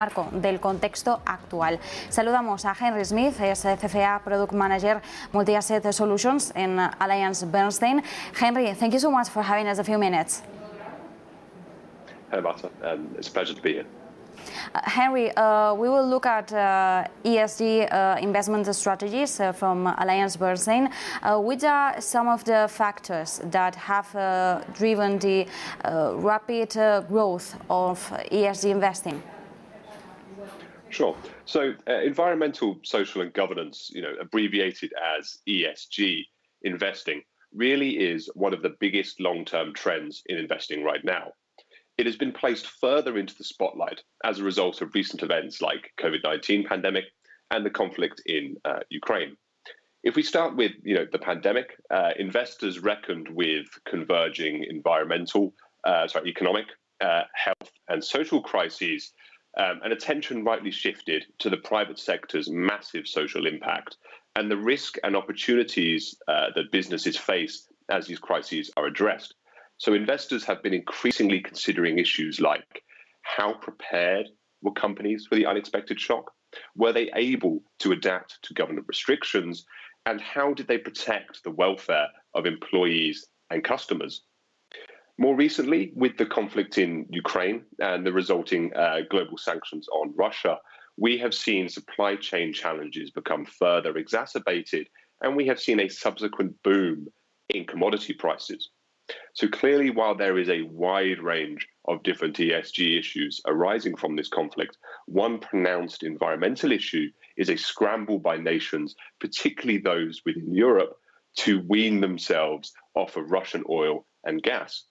marco del contexto actual. Saludamos a Henry Smith, es CFA Product Manager Multi-Asset Solutions en AllianceBernstein. Henry, thank you so much for having us a few minutes. Hello, Marta. It's a pleasure to be here. Henry, we will look at ESG investment strategies from AllianceBernstein. Which are some of the factors that have driven the rapid growth of ESG investing? Sure. So environmental, social and governance, abbreviated as ESG investing, really is one of the biggest long-term trends in investing right now. It has been placed further into the spotlight as a result of recent events like COVID-19 pandemic and the conflict in Ukraine. If we start with the pandemic, investors reckoned with converging economic, health and social crises, and attention rightly shifted to the private sector's massive social impact and the risk and opportunities that businesses face as these crises are addressed. So investors have been increasingly considering issues like how prepared were companies for the unexpected shock? Were they able to adapt to government restrictions? And how did they protect the welfare of employees and customers? More recently, with the conflict in Ukraine and the resulting global sanctions on Russia, we have seen supply chain challenges become further exacerbated, and we have seen a subsequent boom in commodity prices. So clearly, while there is a wide range of different ESG issues arising from this conflict, one pronounced environmental issue is a scramble by nations, particularly those within Europe, to wean themselves off of Russian oil and gas.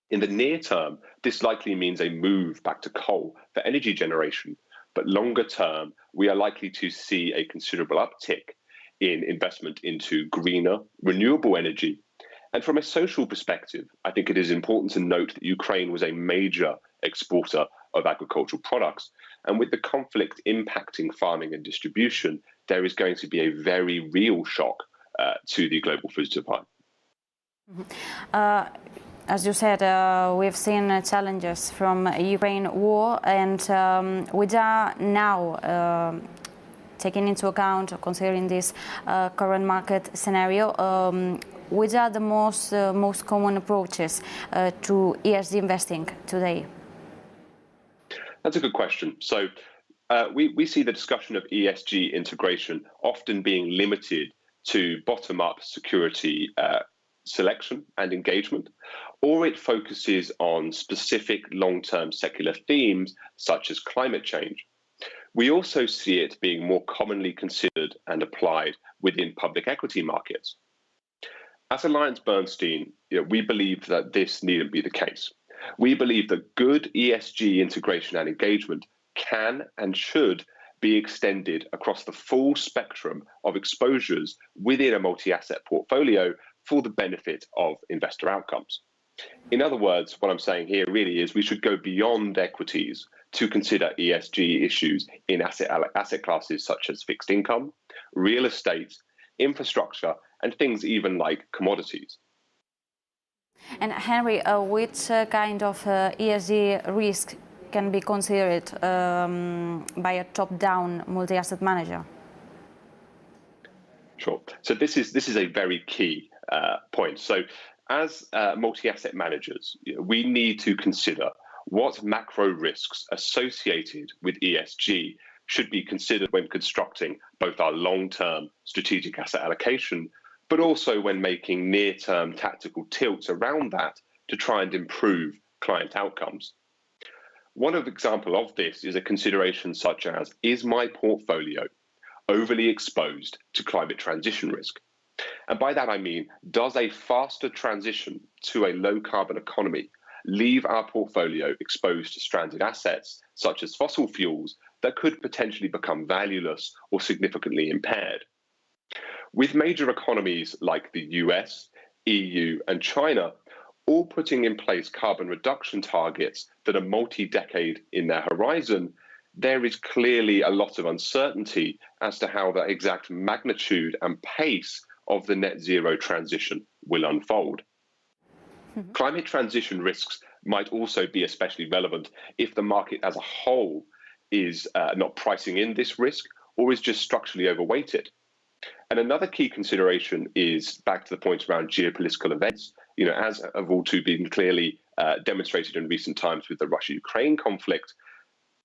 In the near term, this likely means a move back to coal for energy generation, but longer term, we are likely to see a considerable uptick in investment into greener, renewable energy. And from a social perspective, I think it is important to note that Ukraine was a major exporter of agricultural products. And with the conflict impacting farming and distribution, there is going to be a very real shock to the global food supply. As you said, we've seen challenges from Ukraine war, and we are now taking into account, considering this current market scenario, which are the most common approaches to ESG investing today? That's a good question. So we see the discussion of ESG integration often being limited to bottom-up security selection and engagement, or it focuses on specific long-term secular themes such as climate change. We also see it being more commonly considered and applied within public equity markets. At AllianceBernstein, we believe that this needn't be the case. We believe that good ESG integration and engagement can and should be extended across the full spectrum of exposures within a multi-asset portfolio for the benefit of investor outcomes. In other words, what I'm saying here really is we should go beyond equities to consider ESG issues in asset classes such as fixed income, real estate, infrastructure, and things even like commodities. And Henry, which kind of ESG risk can be considered by a top-down multi-asset manager? Sure. So this is a very key point. So as multi-asset managers, we need to consider what macro risks associated with ESG should be considered when constructing both our long-term strategic asset allocation, but also when making near-term tactical tilts around that to try and improve client outcomes. One example of this is a consideration such as, is my portfolio overly exposed to climate transition risk? And by that I mean, does a faster transition to a low-carbon economy leave our portfolio exposed to stranded assets, such as fossil fuels, that could potentially become valueless or significantly impaired? With major economies like the US, EU, and China all putting in place carbon reduction targets that are multi-decade in their horizon, there is clearly a lot of uncertainty as to how the exact magnitude and pace of the net zero transition will unfold. Climate transition risks might also be especially relevant if the market as a whole is not pricing in this risk or is just structurally overweighted. And another key consideration is back to the point around geopolitical events. As have all too been clearly demonstrated in recent times with the Russia-Ukraine conflict,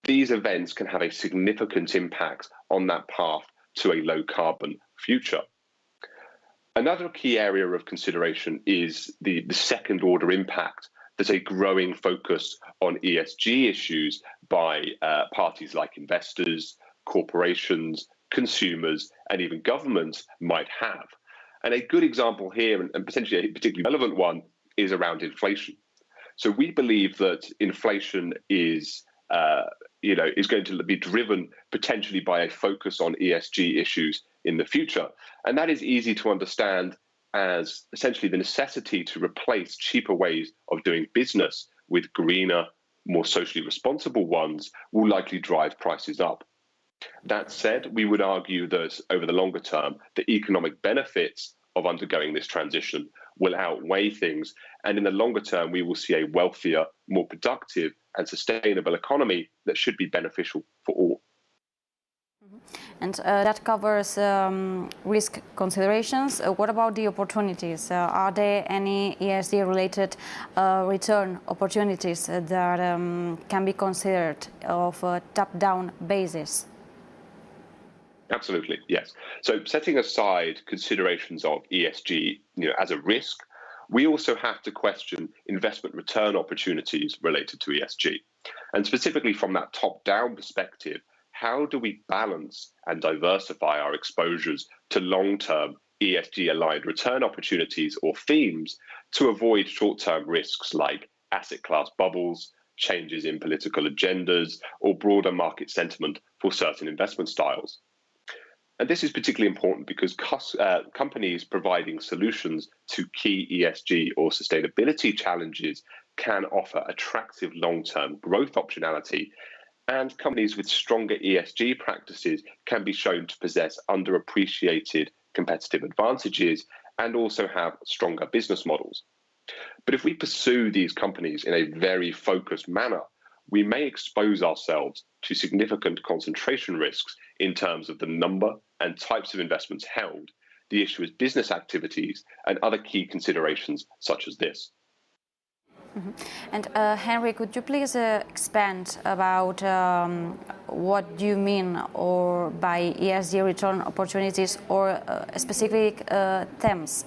these events can have a significant impact on that path to a low carbon future. Another key area of consideration is the second order impact that a growing focus on ESG issues by parties like investors, corporations, consumers, and even governments might have. And a good example here, and potentially a particularly relevant one, is around inflation. So we believe that inflation is going to be driven potentially by a focus on ESG issues in the future. And that is easy to understand as essentially the necessity to replace cheaper ways of doing business with greener, more socially responsible ones will likely drive prices up. That said, we would argue that over the longer term, the economic benefits of undergoing this transition will outweigh things. And in the longer term, we will see a wealthier, more productive and sustainable economy that should be beneficial for all. And that covers risk considerations. What about the opportunities? Are there any ESG-related return opportunities that can be considered of a top-down basis? Absolutely, yes. So setting aside considerations of ESG as a risk, we also have to question investment return opportunities related to ESG. And specifically from that top-down perspective, how do we balance and diversify our exposures to long-term ESG-aligned return opportunities or themes to avoid short-term risks like asset class bubbles, changes in political agendas, or broader market sentiment for certain investment styles? And this is particularly important because companies providing solutions to key ESG or sustainability challenges can offer attractive long-term growth optionality, and companies with stronger ESG practices can be shown to possess underappreciated competitive advantages and also have stronger business models. But if we pursue these companies in a very focused manner, we may expose ourselves to significant concentration risks in terms of the number and types of investments held, the issuer's business activities, and other key considerations such as this. Mm-hmm. And Henry, could you please expand about what you mean or by ESG return opportunities or specific themes?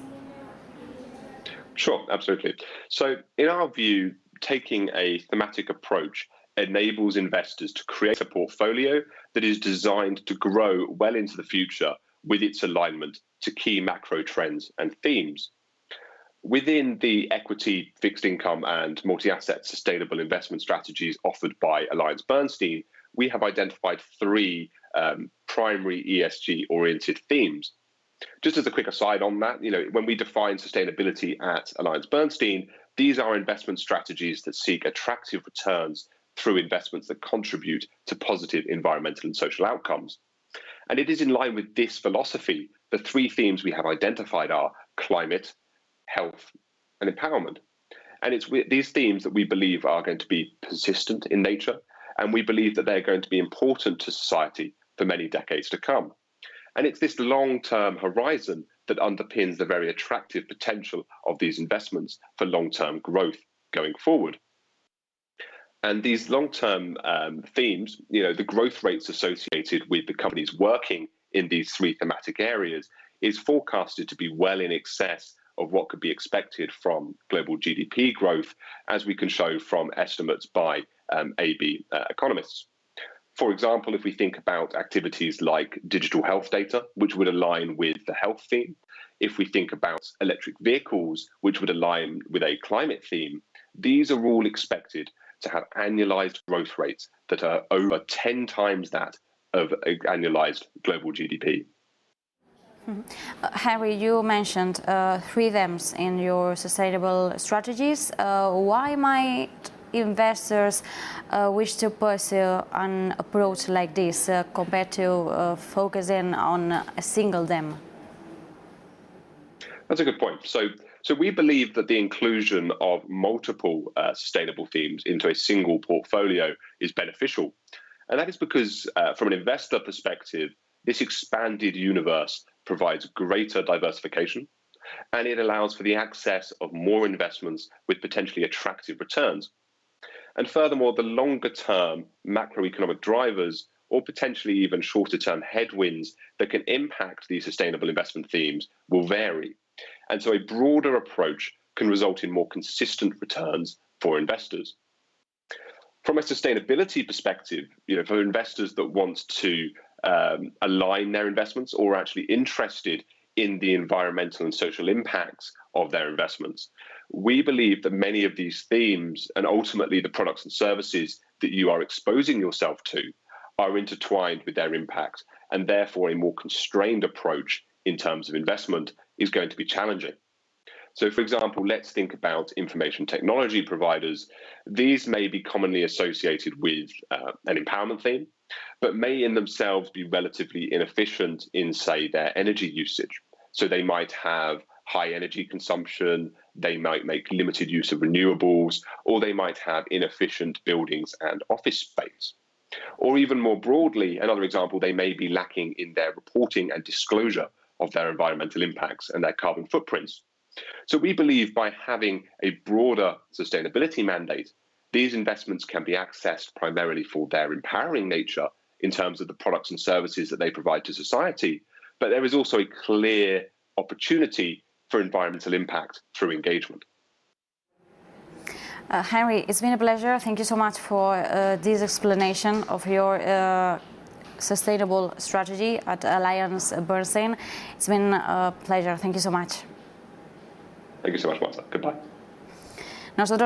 Sure, absolutely. So in our view, taking a thematic approach enables investors to create a portfolio that is designed to grow well into the future with its alignment to key macro trends and themes. Within the equity, fixed income and multi-asset sustainable investment strategies offered by AllianceBernstein, we have identified three primary ESG-oriented themes. Just as a quick aside on that, when we define sustainability at AllianceBernstein, these are investment strategies that seek attractive returns through investments that contribute to positive environmental and social outcomes. And it is in line with this philosophy, the three themes we have identified are climate, health, and empowerment. And it's these themes that we believe are going to be persistent in nature, and we believe that they're going to be important to society for many decades to come. And it's this long-term horizon that underpins the very attractive potential of these investments for long-term growth going forward. And these long-term themes, the growth rates associated with the companies working in these three thematic areas is forecasted to be well in excess of what could be expected from global GDP growth, as we can show from estimates by AB economists. For example, if we think about activities like digital health data, which would align with the health theme, if we think about electric vehicles, which would align with a climate theme, these are all expected to have annualized growth rates that are over 10 times that of annualized global GDP. Mm-hmm. Henry, you mentioned three themes in your sustainable strategies. Why might investors wish to pursue an approach like this compared to focusing on a single theme? That's a good point. So we believe that the inclusion of multiple sustainable themes into a single portfolio is beneficial. And that is because from an investor perspective, this expanded universe provides greater diversification, and it allows for the access of more investments with potentially attractive returns. And furthermore, the longer term macroeconomic drivers or potentially even shorter term headwinds that can impact these sustainable investment themes will vary. And so a broader approach can result in more consistent returns for investors. From a sustainability perspective, for investors that want to align their investments or are actually interested in the environmental and social impacts of their investments, we believe that many of these themes and ultimately the products and services that you are exposing yourself to are intertwined with their impact, and therefore a more constrained approach in terms of investment is going to be challenging. So, for example, let's think about information technology providers. These may be commonly associated with an empowerment theme, but may in themselves be relatively inefficient in, say, their energy usage. So they might have high energy consumption, they might make limited use of renewables, or they might have inefficient buildings and office space. Or even more broadly, another example, they may be lacking in their reporting and disclosure of their environmental impacts and their carbon footprints. So we believe by having a broader sustainability mandate, these investments can be accessed primarily for their empowering nature in terms of the products and services that they provide to society, but there is also a clear opportunity for environmental impact through engagement. Henry, it's been a pleasure. Thank you so much for this explanation of your sustainable strategy at AllianceBernstein. It's been a pleasure. Thank you so much. Thank you so much, Marta. Goodbye. Nosotros